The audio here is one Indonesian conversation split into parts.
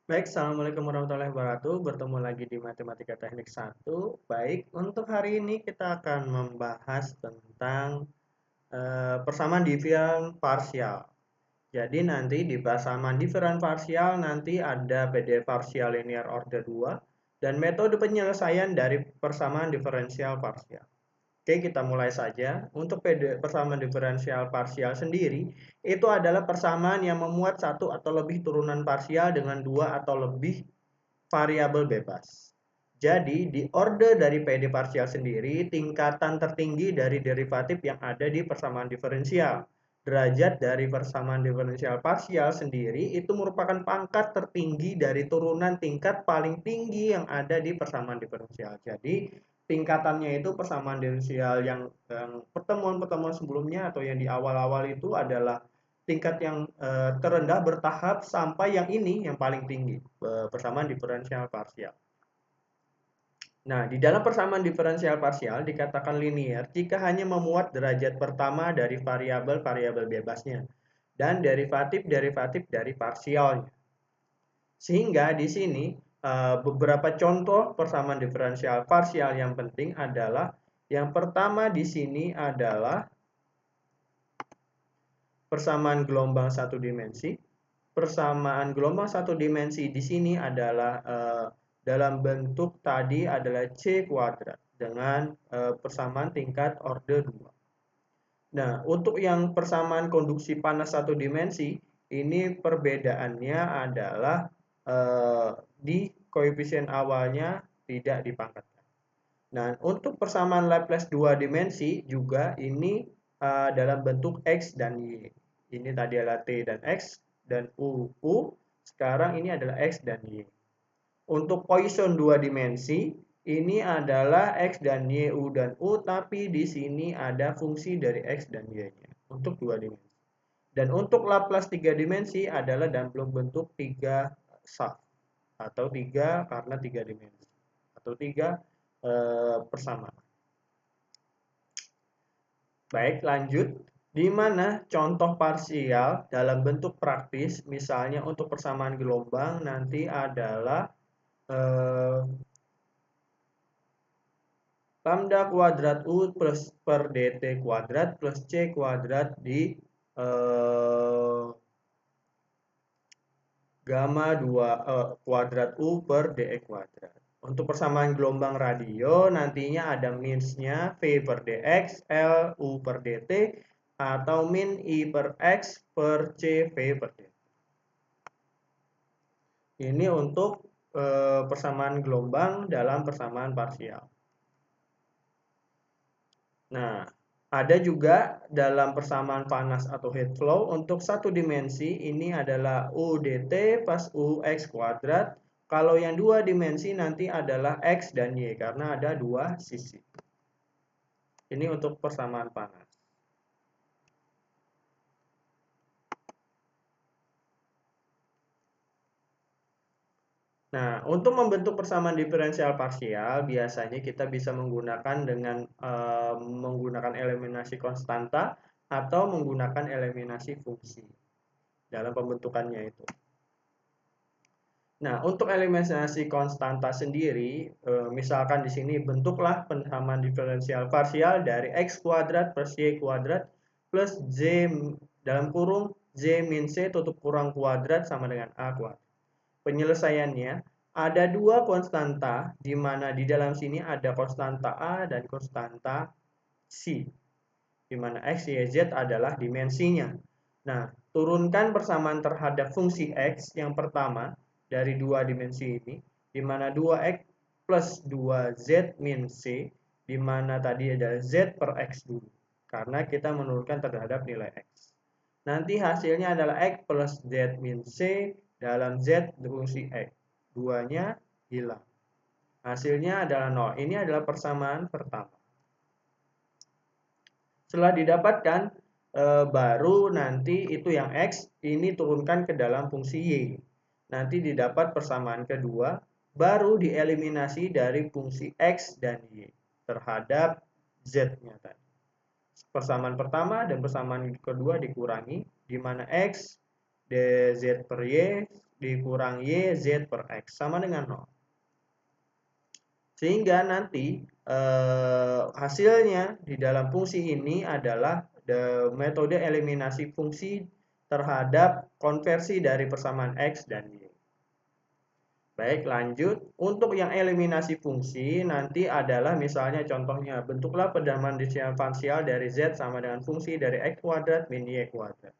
Baik, Assalamualaikum warahmatullahi wabarakatuh. Bertemu lagi di Matematika Teknik 1. Baik, untuk hari ini kita akan membahas tentang persamaan diferen parsial. Jadi nanti di persamaan diferen parsial nanti ada PDF parsial linear order 2 dan metode penyelesaian dari persamaan diferensial parsial. Oke, kita mulai saja. Untuk persamaan diferensial parsial sendiri, itu adalah persamaan yang memuat satu atau lebih turunan parsial dengan dua atau lebih variabel bebas. Jadi, di order dari PD parsial sendiri, tingkatan tertinggi dari derivatif yang ada di persamaan diferensial. Derajat dari persamaan diferensial parsial sendiri itu merupakan pangkat tertinggi dari turunan tingkat paling tinggi yang ada di persamaan diferensial. Jadi, tingkatannya itu persamaan diferensial yang pertemuan-pertemuan sebelumnya atau yang di awal-awal itu adalah tingkat yang terendah bertahap sampai yang ini yang paling tinggi, persamaan diferensial parsial. Nah, di dalam persamaan diferensial parsial dikatakan linear jika hanya memuat derajat pertama dari variabel-variabel bebasnya dan derivatif-derivatif dari parsialnya. Sehingga di sini beberapa contoh persamaan diferensial parsial yang penting adalah yang pertama di sini adalah persamaan gelombang satu dimensi. Persamaan gelombang satu dimensi di sini adalah dalam bentuk tadi adalah C kuadrat dengan persamaan tingkat order 2. Nah, untuk yang persamaan konduksi panas satu dimensi, ini perbedaannya adalah di koefisien awalnya tidak dipangkatkan. Nah, untuk persamaan Laplace dua dimensi juga ini dalam bentuk X dan Y. Ini tadi adalah T dan X dan U. Sekarang ini adalah X dan Y. Untuk Poisson dua dimensi, ini adalah X dan Y, U dan U, tapi di sini ada fungsi dari X dan Y-nya untuk dua dimensi. Dan untuk Laplace tiga dimensi adalah dalam bentuk tiga saf atau tiga karena tiga dimensi atau tiga persamaan. Baik, lanjut. Di mana contoh parsial dalam bentuk praktis, misalnya untuk persamaan gelombang nanti adalah eh, lambda kuadrat U plus per dt kuadrat plus C kuadrat di eh, gamma 2 kuadrat U per dE kuadrat. Untuk persamaan gelombang radio nantinya ada minsnya V per dx, L U per dt, atau min I per X per C V per dt. Ini untuk persamaan gelombang dalam persamaan parsial. Nah, ada juga dalam persamaan panas atau heat flow untuk satu dimensi ini adalah U dt pas U X kuadrat. Kalau yang dua dimensi nanti adalah X dan Y karena ada dua sisi. Ini untuk persamaan panas. Nah, untuk membentuk persamaan diferensial parsial, biasanya kita bisa menggunakan menggunakan eliminasi konstanta atau menggunakan eliminasi fungsi dalam pembentukannya itu. Nah, untuk eliminasi konstanta sendiri, misalkan di sini bentuklah persamaan diferensial parsial dari X kuadrat plus Y kuadrat plus Z dalam kurung Z min C tutup kurang kuadrat sama dengan A kuadrat. Penyelesaiannya ada dua konstanta di mana di dalam sini ada konstanta A dan konstanta C, di mana X, Y, Z adalah dimensinya. Nah, turunkan persamaan terhadap fungsi X yang pertama dari dua dimensi ini, di mana 2X plus 2Z min C, di mana tadi ada Z per X dulu, karena kita menurunkan terhadap nilai X. Nanti hasilnya adalah X plus Z min C dalam Z fungsi X. Duanya hilang. Hasilnya adalah 0. Ini adalah persamaan pertama. Setelah didapatkan, baru nanti itu yang X ini turunkan ke dalam fungsi Y. Nanti didapat persamaan kedua, baru dieliminasi dari fungsi X dan Y terhadap Z-nya tadi. Persamaan pertama dan persamaan kedua dikurangi, di mana X dz per Y dikurang Y Z per X sama dengan 0. Sehingga nanti hasilnya di dalam fungsi ini adalah metode eliminasi fungsi terhadap konversi dari persamaan X dan Y. Baik, lanjut. Untuk yang eliminasi fungsi nanti adalah misalnya contohnya bentuklah pedoman diferensial dari Z sama dengan fungsi dari X kuadrat min Y kuadrat.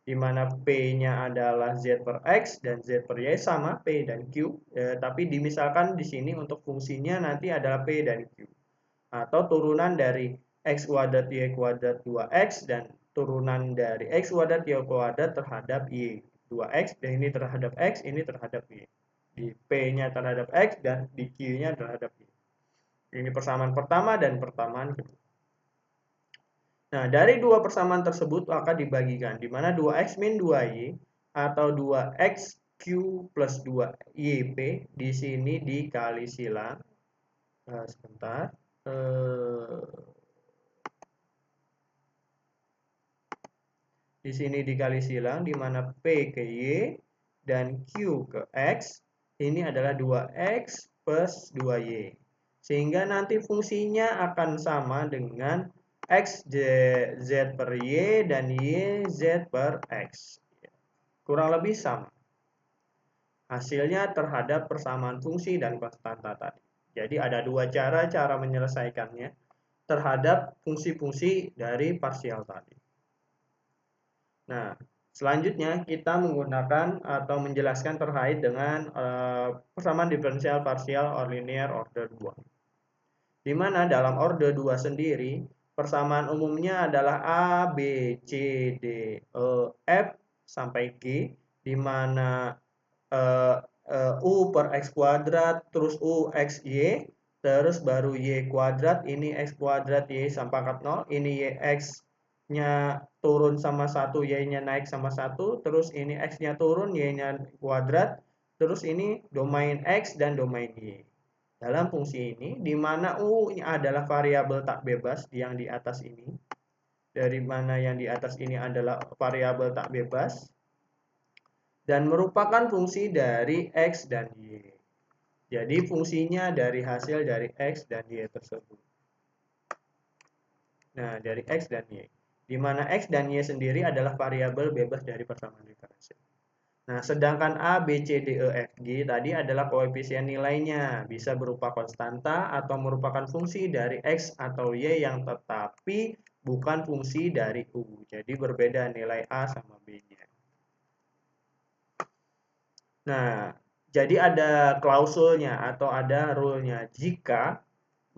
Di mana P-nya adalah Z per X dan Z per Y sama P dan Q. Tapi dimisalkan di sini untuk fungsinya nanti adalah P dan Q. Atau turunan dari X kuadrat Y kuadrat 2X dan turunan dari X kuadrat Y kuadrat terhadap Y. 2X dan ini terhadap X, ini terhadap Y. Di P-nya terhadap X dan di Q-nya terhadap Y. Ini persamaan pertama dan persamaan kedua. Nah, dari dua persamaan tersebut akan dibagikan, di mana 2X min 2Y atau 2XQ plus 2YP di sini dikali silang. Sebentar. Di sini dikali silang, di mana P ke Y dan Q ke X ini adalah 2X plus 2Y. Sehingga nanti fungsinya akan sama dengan X Z per Y dan Y Z per X. Kurang lebih sama. Hasilnya terhadap persamaan fungsi dan konstanta tadi. Jadi ada dua cara menyelesaikannya terhadap fungsi-fungsi dari parsial tadi. Nah, selanjutnya kita menggunakan atau menjelaskan terkait dengan persamaan diferensial parsial or linear order 2. Di mana dalam order 2 sendiri, persamaan umumnya adalah A, B, C, D, E, F, sampai G, di mana U per X kuadrat, terus U X Y, terus baru Y kuadrat, ini X kuadrat Y sama pangkat 0, ini Y X-nya turun sama 1, Y-nya naik sama 1, terus ini X-nya turun, Y-nya kuadrat, terus ini domain X dan domain Y. Dalam fungsi ini, di mana U-nya adalah variabel tak bebas yang di atas ini, dari mana yang di atas ini adalah variabel tak bebas, dan merupakan fungsi dari X dan Y. Jadi fungsinya dari hasil dari X dan Y tersebut. Nah, dari X dan Y. Di mana X dan Y sendiri adalah variabel bebas dari persamaan diferensial. Nah, sedangkan A, B, C, D, E, F, G tadi adalah koefisien nilainya. Bisa berupa konstanta atau merupakan fungsi dari X atau Y yang tetapi bukan fungsi dari U. Jadi berbeda nilai A sama B-nya. Nah, jadi ada klausulnya atau ada rule-nya. Jika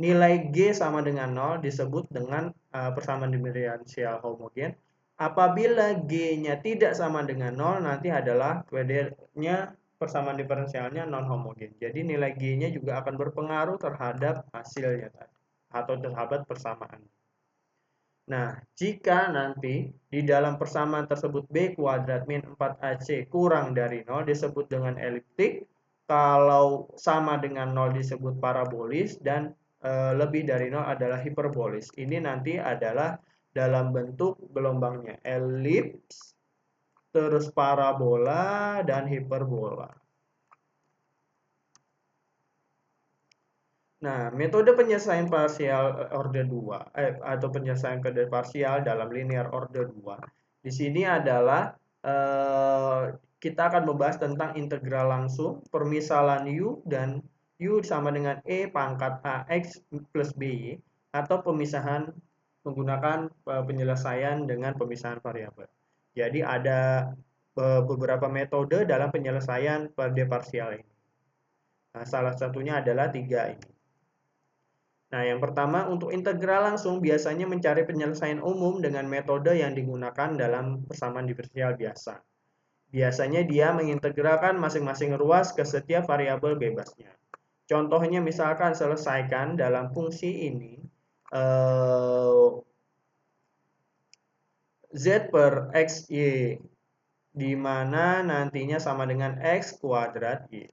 nilai G sama dengan 0 disebut dengan persamaan diferensial homogen. Apabila G-nya tidak sama dengan 0, nanti adalah PD-nya persamaan diferensialnya non homogen. Jadi nilai G-nya juga akan berpengaruh terhadap hasilnya tadi atau terhadap persamaan. Nah, jika nanti di dalam persamaan tersebut B kuadrat min 4AC kurang dari 0 disebut dengan eliptik, kalau sama dengan 0 disebut parabolis, dan lebih dari 0 adalah hiperbolis. Ini nanti adalah dalam bentuk gelombangnya elips, terus parabola, dan hiperbola. Nah, metode penyelesaian parsial order 2 atau penyelesaian order parsial dalam linear order 2. Di sini adalah kita akan membahas tentang integral langsung, permisalan U dan U sama dengan E pangkat AX plus BY, atau pemisahan menggunakan penyelesaian dengan pemisahan variabel. Jadi ada beberapa metode dalam penyelesaian pada parsial ini. Nah, salah satunya adalah 3 ini. Nah, yang pertama untuk integral langsung biasanya mencari penyelesaian umum dengan metode yang digunakan dalam persamaan diferensial biasa. Biasanya dia mengintegralkan masing-masing ruas ke setiap variabel bebasnya. Contohnya misalkan selesaikan dalam fungsi ini Z per XY, di mana nantinya sama dengan X kuadrat Y.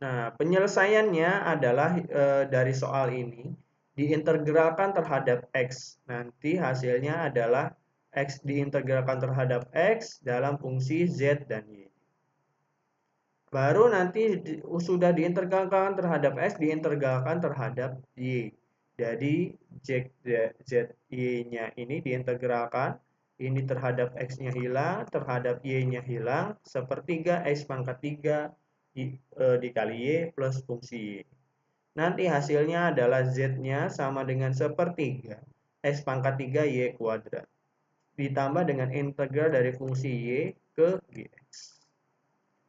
Nah, penyelesaiannya adalah dari soal ini diintegralkan terhadap X. Nanti hasilnya adalah X diintegralkan terhadap X dalam fungsi Z dan Y. Baru nanti sudah diintegralkan terhadap X, diintegralkan terhadap Y. Jadi ZY-nya ini diintegralkan, ini terhadap X-nya hilang, terhadap Y-nya hilang, sepertiga X pangkat 3 dikali Y plus fungsi Y. Nanti hasilnya adalah Z-nya sama dengan sepertiga X pangkat 3 Y kuadrat. Ditambah dengan integral dari fungsi Y ke Gx.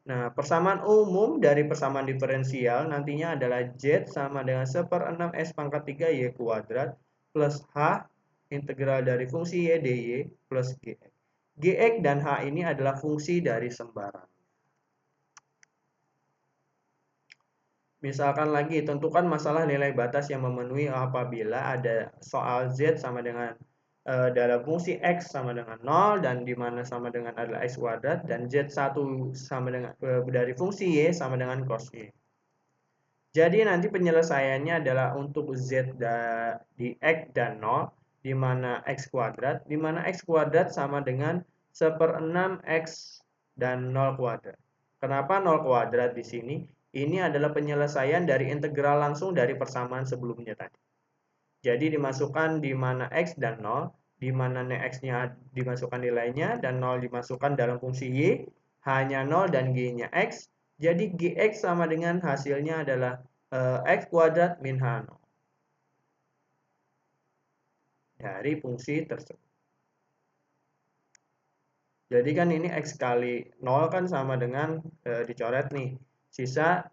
Nah, persamaan umum dari persamaan diferensial nantinya adalah Z sama dengan 1/6 S pangkat 3 Y kuadrat plus H integral dari fungsi Y dy plus Gx. Gx dan H ini adalah fungsi dari sembarang. Misalkan lagi, tentukan masalah nilai batas yang memenuhi apabila ada soal Z sama dengan dalam fungsi X sama dengan 0 dan di mana sama dengan adalah X kuadrat dan Z1 sama dengan dari fungsi Y sama dengan cos Y. Jadi nanti penyelesaiannya adalah untuk Z di X dan 0 di mana X kuadrat, di mana X kuadrat sama dengan 1/6 X dan 0 kuadrat. Kenapa 0 kuadrat di sini? Ini adalah penyelesaian dari integral langsung dari persamaan sebelumnya tadi. Jadi dimasukkan di mana X dan 0, di mana X-nya dimasukkan nilainya dan 0 dimasukkan dalam fungsi Y, hanya 0 dan G-nya X. Jadi Gx sama dengan hasilnya adalah X kuadrat min H0 dari fungsi tersebut. Jadi kan ini X kali 0 kan sama dengan dicoret nih. Sisa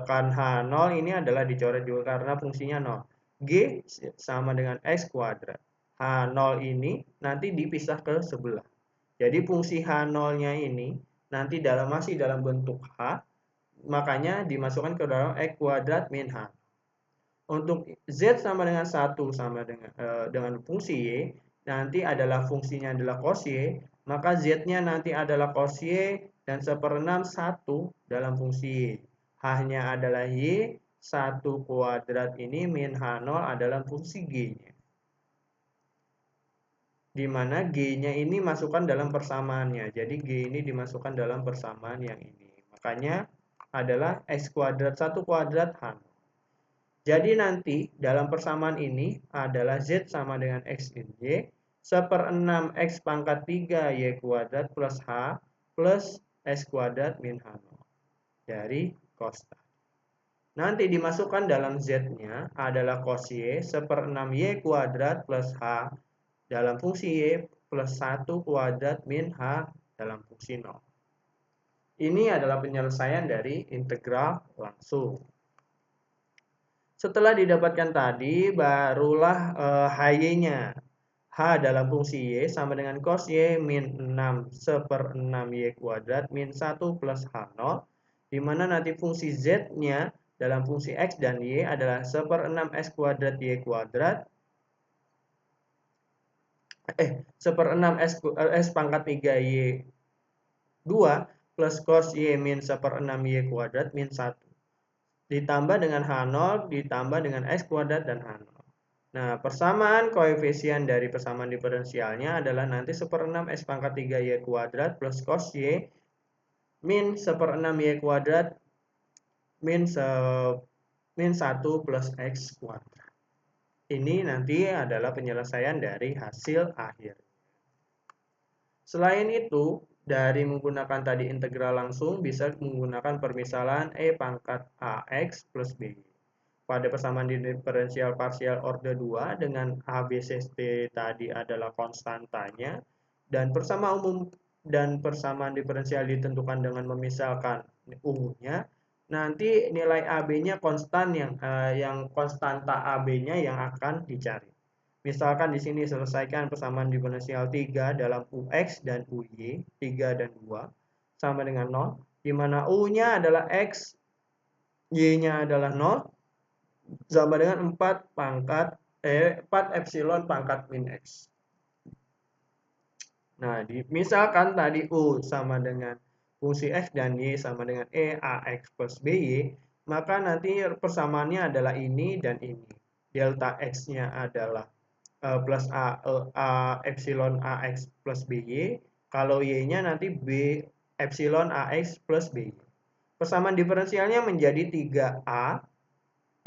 kan H0 ini adalah dicoret juga karena fungsinya 0. G sama dengan X kuadrat. H0 ini nanti dipisah ke sebelah. Jadi fungsi H0-nya ini nanti masih dalam bentuk H, makanya dimasukkan ke dalam X kuadrat min H. Untuk Z sama dengan 1 sama dengan fungsi Y, nanti adalah fungsinya adalah cos Y, maka Z-nya nanti adalah cos Y dan 1/6 1 dalam fungsi Y. H-nya adalah Y, 1 kuadrat ini min H0 adalah fungsi G-nya. Di mana G-nya ini masukkan dalam persamaannya. Jadi G ini dimasukkan dalam persamaan yang ini. Makanya adalah X kuadrat 1 kuadrat H0. Jadi nanti dalam persamaan ini adalah Z sama dengan X in Y, 1/6 X pangkat 3 Y kuadrat plus H plus S kuadrat min H0 dari cos. Nanti dimasukkan dalam Z-nya adalah cos Y, 1/6 Y kuadrat plus H dalam fungsi Y plus 1 kuadrat min H dalam fungsi 0. Ini adalah penyelesaian dari integral langsung. Setelah didapatkan tadi, barulah HY-nya. H dalam fungsi Y sama dengan cos Y min 6 1/6 Y kuadrat min 1 plus H0. Di mana nanti fungsi Z-nya dalam fungsi X dan Y adalah 1/6 X kuadrat Y kuadrat. 1/6 S pangkat 3 Y 2 plus cos Y min 1/6 Y kuadrat min 1. Ditambah dengan H0, ditambah dengan X kuadrat dan H0. Nah, persamaan koefisien dari persamaan diferensialnya adalah nanti 1/6 S pangkat 3 Y kuadrat plus cos Y min 1/6 Y kuadrat min 1 plus X kuadrat. Ini nanti adalah penyelesaian dari hasil akhir. Selain itu, dari menggunakan tadi integral langsung bisa menggunakan permisalan E pangkat AX plus B. Pada persamaan diferensial parsial order 2 dengan ABCD tadi adalah konstantanya dan persamaan diferensial ditentukan dengan memisalkan U-nya. Nanti nilai AB-nya konstan yang konstanta AB-nya yang akan dicari. Misalkan di sini selesaikan persamaan diferensial 3 dalam UX dan UY, 3 dan 2 sama dengan 0, di mana U-nya adalah X, Y-nya adalah 0, sama dengan 4 epsilon pangkat min X. Nah, misalkan tadi U sama dengan fungsi X dan Y sama dengan AX plus BY, maka nanti persamaannya adalah ini dan ini. Delta X-nya adalah plus A epsilon AX plus BY, kalau Y-nya nanti B epsilon AX plus BY. Persamaan diferensialnya menjadi 3A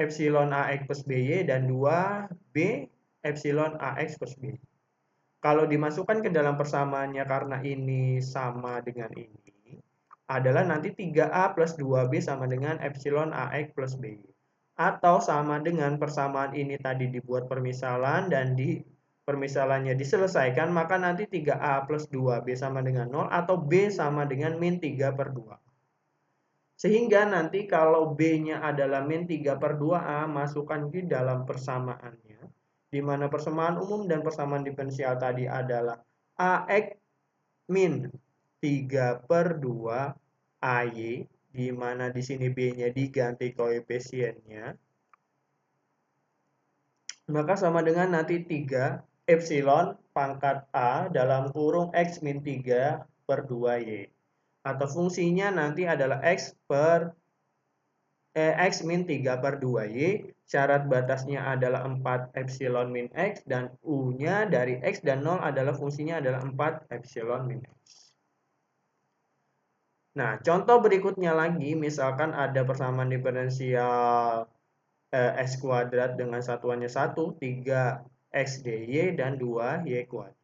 epsilon AX plus BY dan 2B epsilon AX plus BY. Kalau dimasukkan ke dalam persamaannya karena ini sama dengan ini, adalah nanti 3A plus 2B sama dengan epsilon AX plus BY. Atau sama dengan persamaan ini tadi dibuat permisalan dan di permisalannya diselesaikan, maka nanti 3A plus 2B sama dengan 0 atau B sama dengan min 3 per 2. Sehingga nanti kalau B-nya adalah min 3 per 2A, masukkan di dalam persamaannya, di mana persamaan umum dan persamaan diferensial tadi adalah AX min 3 per 2 AY, di mana di sini B-nya diganti koefisiennya, maka sama dengan nanti 3 epsilon pangkat A dalam kurung X min 3 per 2Y. Atau fungsinya nanti adalah X min 3 per 2Y, syarat batasnya adalah 4 epsilon min X, dan U-nya dari X dan 0 adalah fungsinya adalah 4 epsilon min X. Nah, contoh berikutnya lagi, misalkan ada persamaan diferensial X kuadrat dengan satuannya 1, 3 X dy dan 2 Y kuadrat.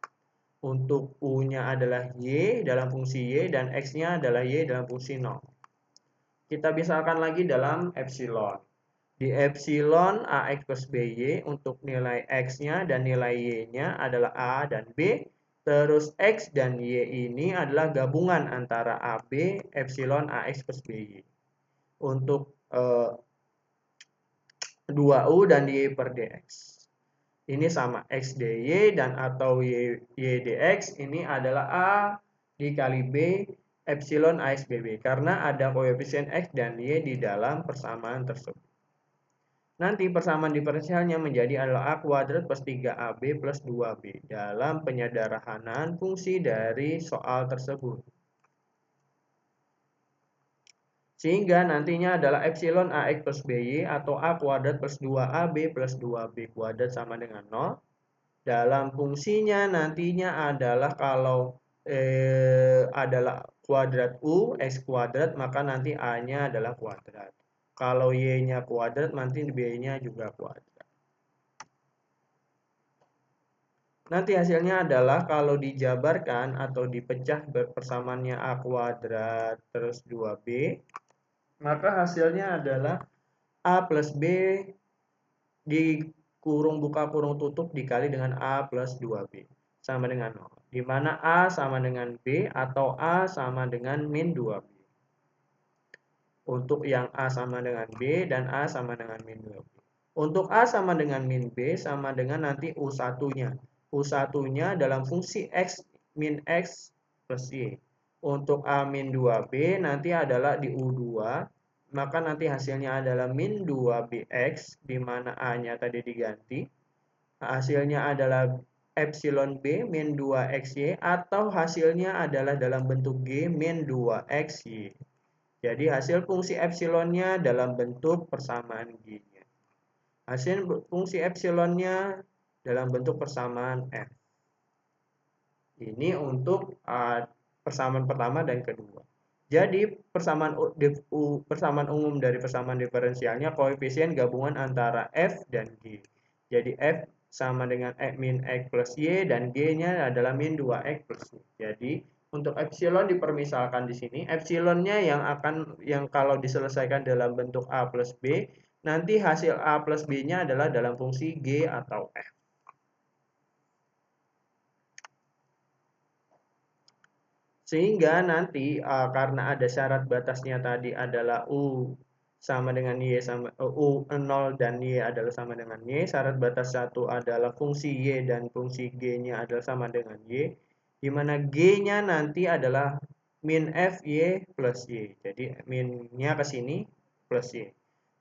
Untuk U-nya adalah Y dalam fungsi Y dan X-nya adalah Y dalam fungsi 0. Kita misalkan lagi dalam epsilon. Di epsilon AX plus BY untuk nilai X-nya dan nilai Y-nya adalah A dan B. Terus X dan Y ini adalah gabungan antara AB epsilon AX plus BY. Untuk 2U dan Y per dx. Ini sama X dy dan atau Y dx ini adalah A dikali B epsilon AX BB. Karena ada koefisien X dan Y di dalam persamaan tersebut. Nanti persamaan diferensialnya menjadi adalah A kuadrat plus 3AB plus 2B dalam penyederhanaan fungsi dari soal tersebut. Sehingga nantinya adalah epsilon AX plus BY atau A kuadrat plus 2AB plus 2B kuadrat sama dengan 0. Dalam fungsinya nantinya adalah kalau adalah kuadrat U, X kuadrat, maka nanti A-nya adalah kuadrat. Kalau Y-nya kuadrat, nanti B-nya juga kuadrat. Nanti hasilnya adalah kalau dijabarkan atau dipecah bersamaannya A kuadrat terus 2B, maka hasilnya adalah A plus B di kurung buka kurung tutup dikali dengan A plus 2B sama dengan 0. Di mana A sama dengan B atau A sama dengan min 2B. Untuk yang A sama dengan B dan A sama dengan min 2B. Untuk A sama dengan min B sama dengan nanti U1-nya. U1-nya dalam fungsi X min X plus Y. Untuk A min 2B nanti adalah di U2, maka nanti hasilnya adalah min 2bx, di mana A-nya tadi diganti. Hasilnya adalah epsilon B min 2xy, atau hasilnya adalah dalam bentuk G min 2xy. Jadi hasil fungsi epsilonnya dalam bentuk persamaan G-nya. Hasil fungsi epsilonnya dalam bentuk persamaan F. Ini untuk persamaan pertama dan kedua. Jadi persamaan umum dari persamaan diferensialnya koefisien gabungan antara F dan G. Jadi F sama dengan min X plus Y dan G-nya adalah min 2X plus Y. Jadi untuk epsilon dipermisalkan di sini, epsilonnya yang kalau diselesaikan dalam bentuk A plus B, nanti hasil A plus B-nya adalah dalam fungsi G atau F. Sehingga nanti karena ada syarat batasnya tadi adalah U sama dengan Y sama U 0 dan Y adalah sama dengan Y. Syarat batas 1 adalah fungsi Y dan fungsi G-nya adalah sama dengan Y. Di mana G-nya nanti adalah min FY plus Y. Jadi min-nya ke sini plus Y.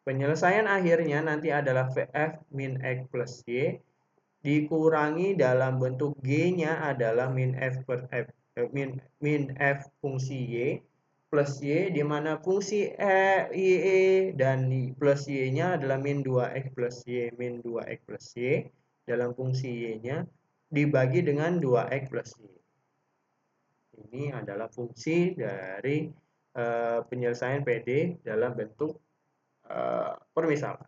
Penyelesaian akhirnya nanti adalah VF min X plus Y dikurangi dalam bentuk G-nya adalah min F per F min F fungsi Y plus Y, di mana fungsi Y dan plus Y-nya adalah min 2X plus Y min 2X plus Y, dalam fungsi Y-nya dibagi dengan 2X plus Y. Ini adalah fungsi dari penyelesaian PD dalam bentuk permisalan.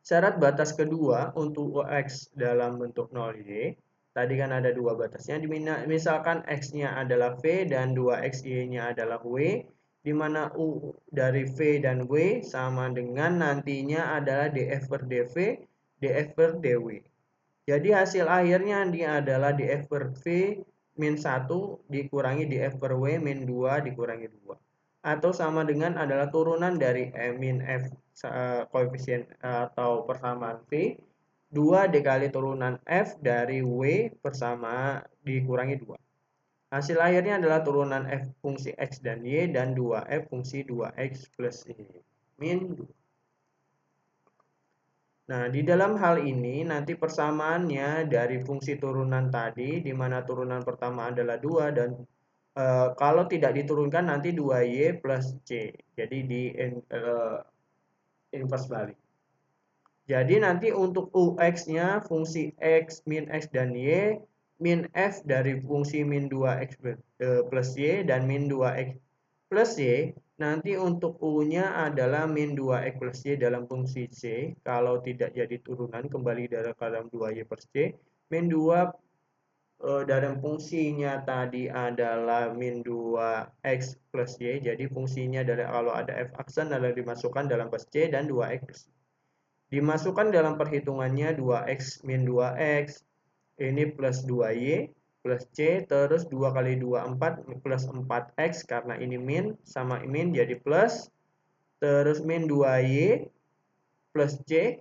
Syarat batas kedua untuk X dalam bentuk 0Y, tadi kan ada dua batasnya, misalkan X-nya adalah V dan 2X Y-nya adalah W, di mana U dari V dan W sama dengan nantinya adalah DF per DV, DF per DW. Jadi hasil akhirnya dia adalah DF per V min 1 dikurangi DF per W min 2 dikurangi 2. Atau sama dengan adalah turunan dari min F koefisien atau persamaan V 2 dikali turunan F dari W bersama dikurangi 2. Hasil akhirnya adalah turunan F fungsi X dan Y dan 2F fungsi 2X plus Y min 2. Nah, di dalam hal ini nanti persamaannya dari fungsi turunan tadi, di mana turunan pertama adalah 2 dan kalau tidak diturunkan nanti 2Y plus C. Jadi di inverse balik. Jadi nanti untuk UX-nya fungsi X, min X dan Y, min F dari fungsi min 2X plus Y dan min 2X plus Y, nanti untuk U-nya adalah min 2X plus Y dalam fungsi C. Kalau tidak jadi turunan, kembali dalam 2Y per C. Min 2 dalam fungsinya tadi adalah min 2X plus Y. Jadi fungsinya dari kalau ada F aksen adalah dimasukkan dalam plus C dan 2X plus Y. Dimasukkan dalam perhitungannya 2X min 2X. Ini plus 2Y plus C, terus 2 kali 2, 4, plus 4X, karena ini min, sama min jadi plus, terus min 2Y plus C,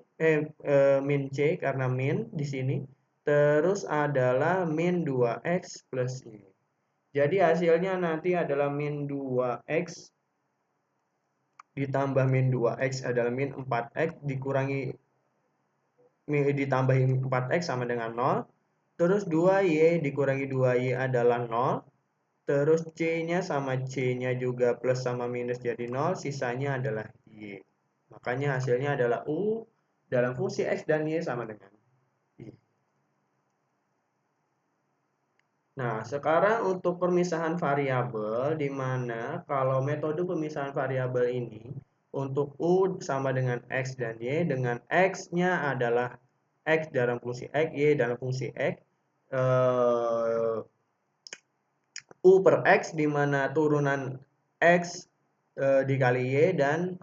min C, karena min di sini, terus adalah min 2X plus Y. Jadi hasilnya nanti adalah min 2X ditambah min 2X adalah min 4X dikurangi ditambahin 4X sama dengan 0. Terus 2Y dikurangi 2Y adalah 0. Terus C-nya sama C-nya juga plus sama minus jadi 0. Sisanya adalah Y. Makanya hasilnya adalah U dalam fungsi X dan Y sama dengan Y. Nah, sekarang untuk pemisahan variabel, di mana kalau metode pemisahan variabel ini, untuk U sama dengan X dan Y, dengan X-nya adalah X dalam fungsi X, Y dalam fungsi X, U per X di mana turunan X dikali Y dan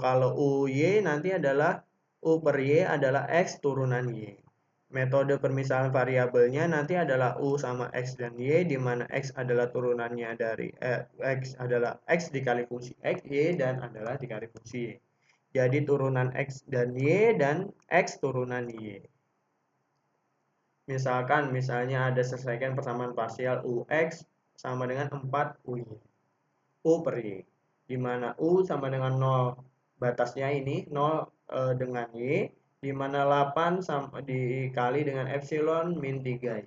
kalau UY nanti adalah U per Y adalah X turunan Y. Metode permisalan variabelnya nanti adalah U sama X dan Y di mana X adalah turunannya dari X adalah X dikali fungsi X, Y dan adalah dikali fungsi Y. Jadi turunan X dan Y dan X turunan Y. Misalnya ada selesaikan persamaan parsial UX sama dengan 4 UI. U per Y. Di mana U sama dengan 0. Batasnya ini 0 dengan Y. Di mana 8 sama dikali dengan epsilon min 3Y.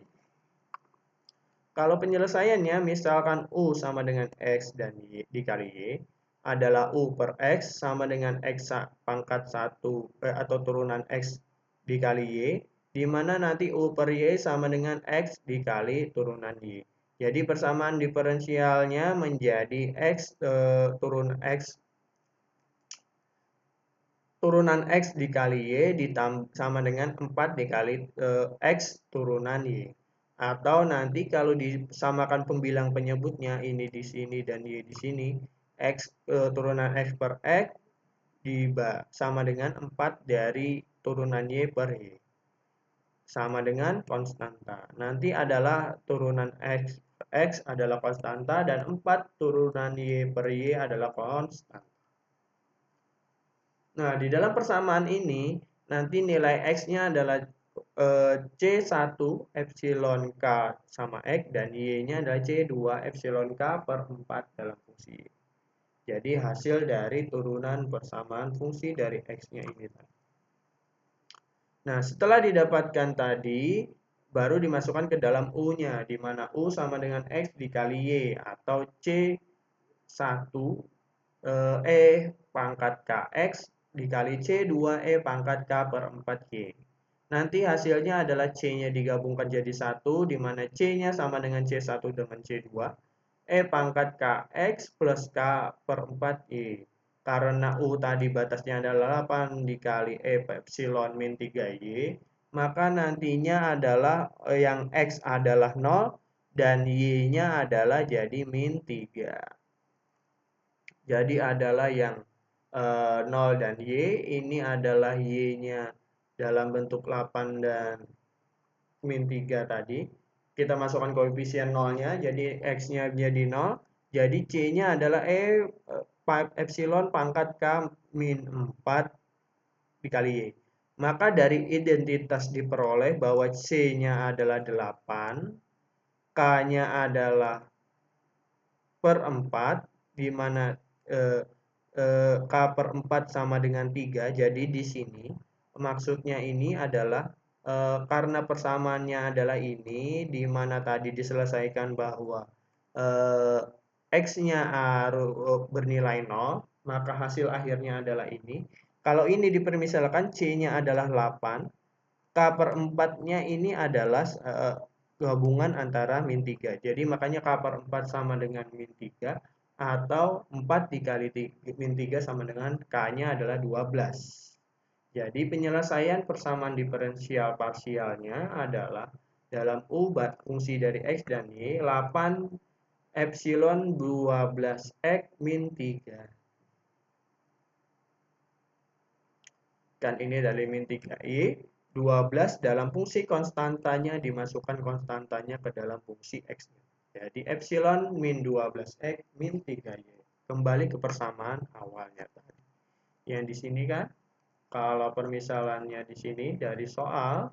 Kalau penyelesaiannya misalkan U sama dengan X dan Y dikali Y adalah U per X sama dengan X pangkat 1 atau turunan X dikali Y, di mana nanti U per Y sama dengan X dikali turunan Y. Jadi persamaan diferensialnya menjadi X turunan X dikali Y sama dengan 4 dikali X turunan Y. Atau nanti kalau disamakan pembilang penyebutnya ini di sini dan Y di sini, X turunan X per X sama dengan 4 dari turunan Y per Y. Sama dengan konstanta. Nanti adalah turunan X adalah konstanta dan 4 turunan Y per Y adalah konstanta. Nah, di dalam persamaan ini nanti nilai X-nya adalah C1 epsilon K sama X dan Y-nya adalah C2 epsilon K per 4 dalam fungsi Y. Jadi hasil dari turunan persamaan fungsi dari X-nya ini. Nah, setelah didapatkan tadi, baru dimasukkan ke dalam U-nya, di mana U sama dengan X dikali Y, atau C1 pangkat KX dikali C 2E pangkat K per 4Y. Nanti hasilnya adalah C-nya digabungkan jadi 1, di mana C-nya sama dengan C1 dengan C2. E pangkat KX plus K per 4Y. Karena U tadi batasnya adalah 8 dikali E epsilon min 3Y, maka nantinya adalah yang X adalah 0 dan Y-nya adalah jadi min 3. Jadi adalah yang 0 dan Y, ini adalah Y-nya dalam bentuk 8 dan min 3 tadi. Kita masukkan koefisien 0-nya, jadi X-nya jadi 0. Jadi C-nya adalah epsilon pangkat K min 4 dikali Y. Maka dari identitas diperoleh bahwa C-nya adalah 8, K-nya adalah per 4, di mana eh, K per 4 sama dengan 3. Jadi di sini maksudnya ini adalah karena persamaannya adalah ini, di mana tadi diselesaikan bahwa eh, X-nya bernilai 0, maka hasil akhirnya adalah ini. Kalau ini dipermisalkan C-nya adalah 8, K per 4-nya ini adalah gabungan antara min 3. Jadi makanya K per 4 sama dengan min 3, atau 4 dikali min 3 sama dengan K-nya adalah 12. Jadi penyelesaian persamaan diferensial parsialnya adalah dalam U fungsi dari X dan Y 8 epsilon 12X min 3. Kan ini dari min 3i, 12 dalam fungsi konstantanya dimasukkan konstantanya ke dalam fungsi x. Jadi epsilon min 12x min 3y. Kembali ke persamaan awalnya tadi. Yang di sini kan, kalau permisalannya di sini dari soal,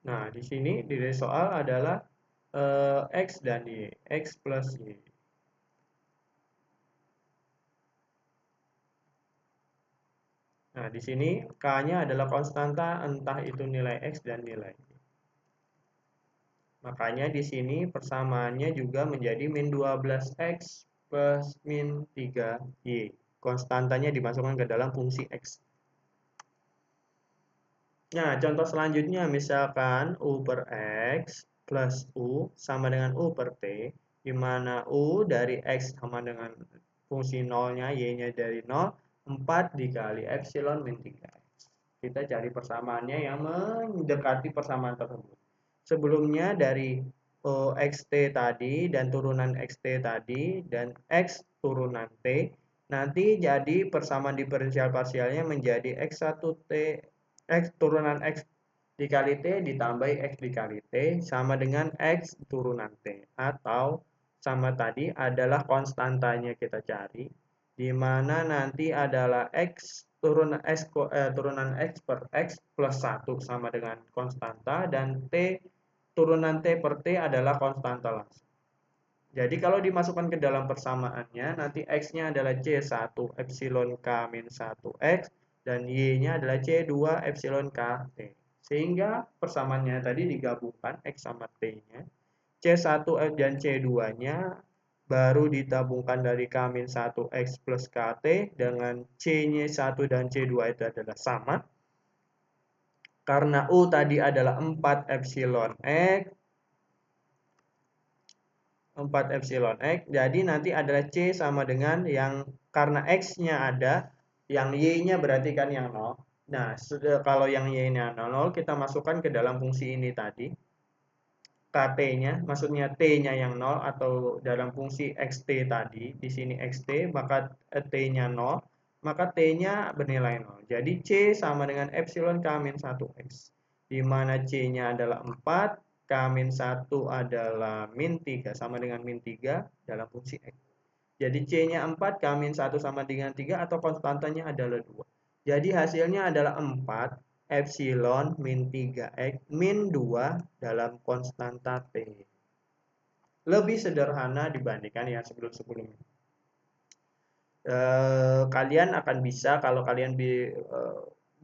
nah di sini dari soal adalah x dan y, x plus y. Nah, di sini K-nya adalah konstanta, entah itu nilai X dan nilai Y. Makanya di sini persamaannya juga menjadi min 12X plus min 3Y. Konstantanya dimasukkan ke dalam fungsi X. Nah, contoh selanjutnya misalkan U per X plus U sama dengan U per T, di mana U dari X sama dengan fungsi 0-nya, Y-nya dari 0, 4 dikali epsilon min 3X. Kita cari persamaannya yang mendekati persamaan tersebut. Sebelumnya dari xt tadi dan turunan xt tadi dan x turunan t, nanti jadi persamaan diferensial parsialnya menjadi x1t x turunan x dikali t ditambah x dikali t sama dengan x turunan t, atau sama tadi adalah konstantanya kita cari, di mana nanti adalah x turunan x per x plus 1 sama dengan konstanta, dan t turunan t per t adalah konstanta langsung. Jadi kalau dimasukkan ke dalam persamaannya, nanti x-nya adalah C1 epsilon K min 1x, dan y-nya adalah C2 epsilon K T. Sehingga persamaannya tadi digabungkan x sama t-nya. C1 dan C2-nya baru ditabungkan dari K min 1x plus KT dengan C-nya 1 dan C2 itu adalah sama. Karena U tadi adalah 4 epsilon X, 4 epsilon X, jadi nanti adalah C sama dengan yang, karena X-nya ada, yang Y-nya berarti kan yang 0. Nah, kalau yang Y-nya 0, kita masukkan ke dalam fungsi ini tadi. KT-nya, maksudnya T-nya yang 0, atau dalam fungsi XT tadi, di sini XT, maka T-nya 0, maka T-nya bernilai 0. Jadi C sama dengan epsilon K min 1X, di mana C-nya adalah 4, K min 1 adalah min 3, sama dengan min 3 dalam fungsi X. Jadi C-nya 4, K min 1 sama dengan 3, atau konstantanya adalah 2. Jadi hasilnya adalah 4 epsilon min 3x min 2 dalam konstanta T. Lebih sederhana dibandingkan yang sebelum-sebelumnya. Kalian akan bisa, kalau kalian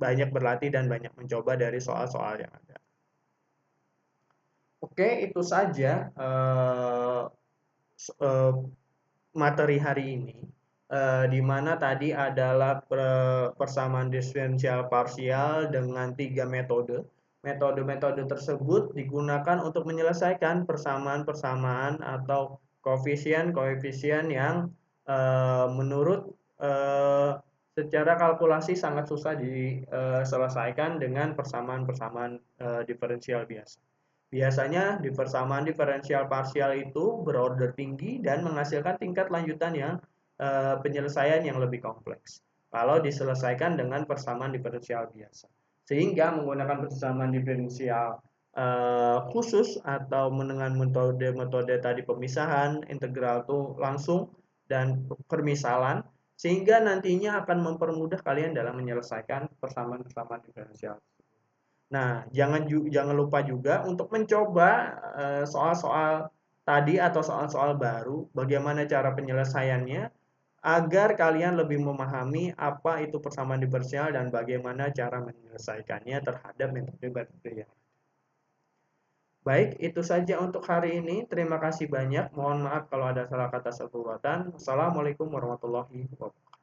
banyak berlatih dan banyak mencoba dari soal-soal yang ada. Oke, itu saja eh, materi hari ini, di mana tadi adalah persamaan diferensial parsial dengan 3 metode. Metode-metode tersebut digunakan untuk menyelesaikan persamaan-persamaan atau koefisien-koefisien yang menurut secara kalkulasi sangat susah diselesaikan dengan persamaan-persamaan diferensial biasa. Biasanya di persamaan diferensial parsial itu berorder tinggi dan menghasilkan tingkat lanjutan yang penyelesaian yang lebih kompleks kalau diselesaikan dengan persamaan diferensial biasa. Sehingga menggunakan persamaan diferensial khusus atau dengan metode-metode tadi pemisahan, integral tuh langsung dan permisalan, sehingga nantinya akan mempermudah kalian dalam menyelesaikan persamaan-persamaan diferensial. Nah, jangan lupa juga untuk mencoba soal-soal tadi atau soal-soal baru, bagaimana cara penyelesaiannya agar kalian lebih memahami apa itu persamaan diferensial dan bagaimana cara menyelesaikannya terhadap metode-metode yang. Baik, itu saja untuk hari ini. Terima kasih banyak. Mohon maaf kalau ada salah kata atau perbuatan. Wassalamualaikum warahmatullahi wabarakatuh.